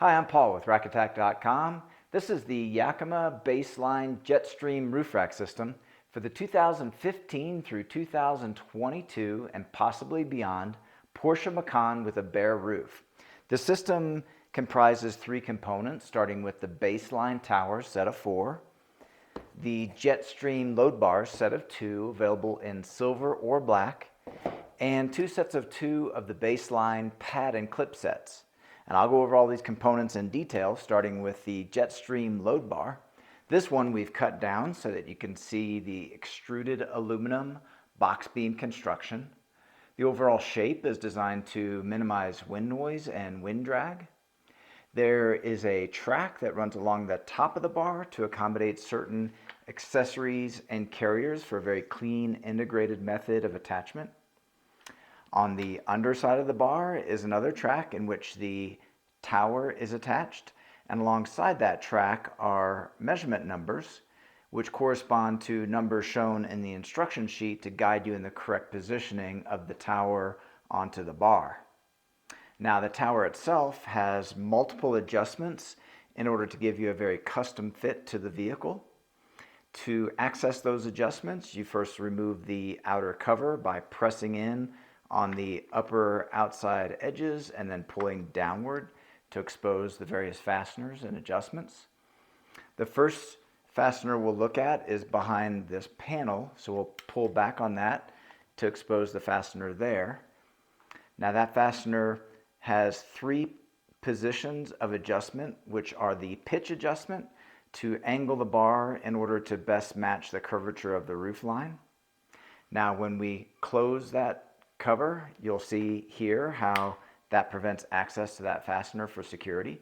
Hi, I'm Paul with RackAttack.com. This is the Yakima BaseLine JetStream roof rack system for the 2015 through 2022 and possibly beyond Porsche Macan with a bare roof. The system comprises three components, starting with the BaseLine tower set of 4, the JetStream load bars set of 2, available in silver or black, and 2 sets of 2 of the BaseLine pad and clip sets. And I'll go over all these components in detail, starting with the JetStream load bar. This one we've cut down so that you can see the extruded aluminum box beam construction. The overall shape is designed to minimize wind noise and wind drag. There is a track that runs along the top of the bar to accommodate certain accessories and carriers for a very clean, integrated method of attachment. On the underside of the bar is another track in which the tower is attached, and alongside that track are measurement numbers, which correspond to numbers shown in the instruction sheet to guide you in the correct positioning of the tower onto the bar. Now, the tower itself has multiple adjustments in order to give you a very custom fit to the vehicle. To access those adjustments, you first remove the outer cover by pressing in on the upper outside edges and then pulling downward to expose the various fasteners and adjustments. The first fastener we'll look at is behind this panel, so we'll pull back on that to expose the fastener there. Now, that fastener has 3 positions of adjustment, which are the pitch adjustment to angle the bar in order to best match the curvature of the roof line. Now, when we close that cover, you'll see here how that prevents access to that fastener for security.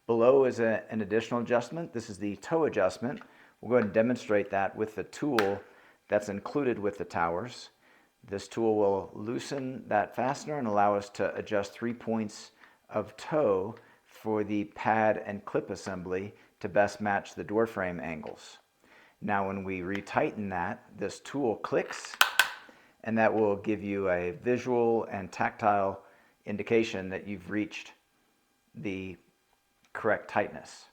Below is an additional adjustment. This is the toe adjustment. We'll go ahead and demonstrate that with the tool that's included with the towers. This tool will loosen that fastener and allow us to adjust 3 points of toe for the pad and clip assembly to best match the door frame angles. Now, when we retighten that, this tool clicks, and that will give you a visual and tactile indication that you've reached the correct tightness.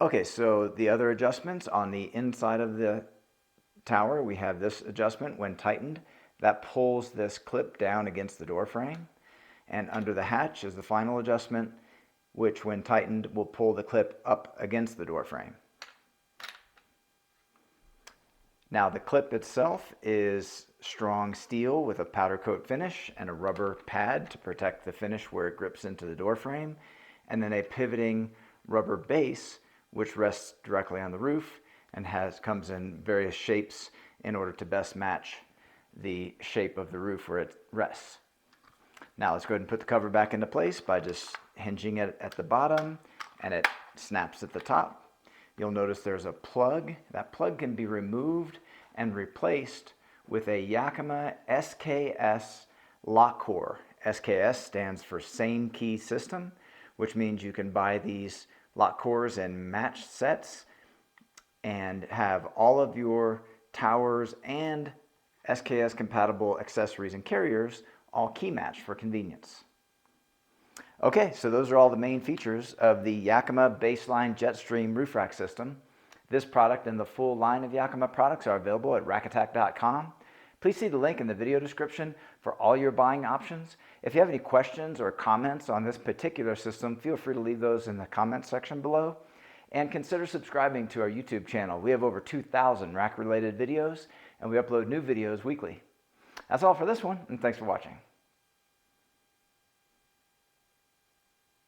Okay, so the other adjustments on the inside of the tower, we have this adjustment. When tightened, that pulls this clip down against the door frame, and under the hatch is the final adjustment, which when tightened will pull the clip up against the door frame. Now, the clip itself is strong steel with a powder coat finish and a rubber pad to protect the finish where it grips into the door frame, and then a pivoting rubber base which rests directly on the roof and comes in various shapes in order to best match the shape of the roof where it rests. Now, let's go ahead and put the cover back into place by just hinging it at the bottom, and it snaps at the top. You'll notice there's a plug. That plug can be removed and replaced with a Yakima SKS lock core. SKS stands for Same Key System, which means you can buy these lock cores in matched sets and have all of your towers and SKS compatible accessories and carriers all key matched for convenience. Okay, so those are all the main features of the Yakima BaseLine JetStream roof rack system. This product and the full line of Yakima products are available at RackAttack.com. Please see the link in the video description for all your buying options. If you have any questions or comments on this particular system, feel free to leave those in the comments section below. And consider subscribing to our YouTube channel. We have over 2,000 rack-related videos, and we upload new videos weekly. That's all for this one, and thanks for watching.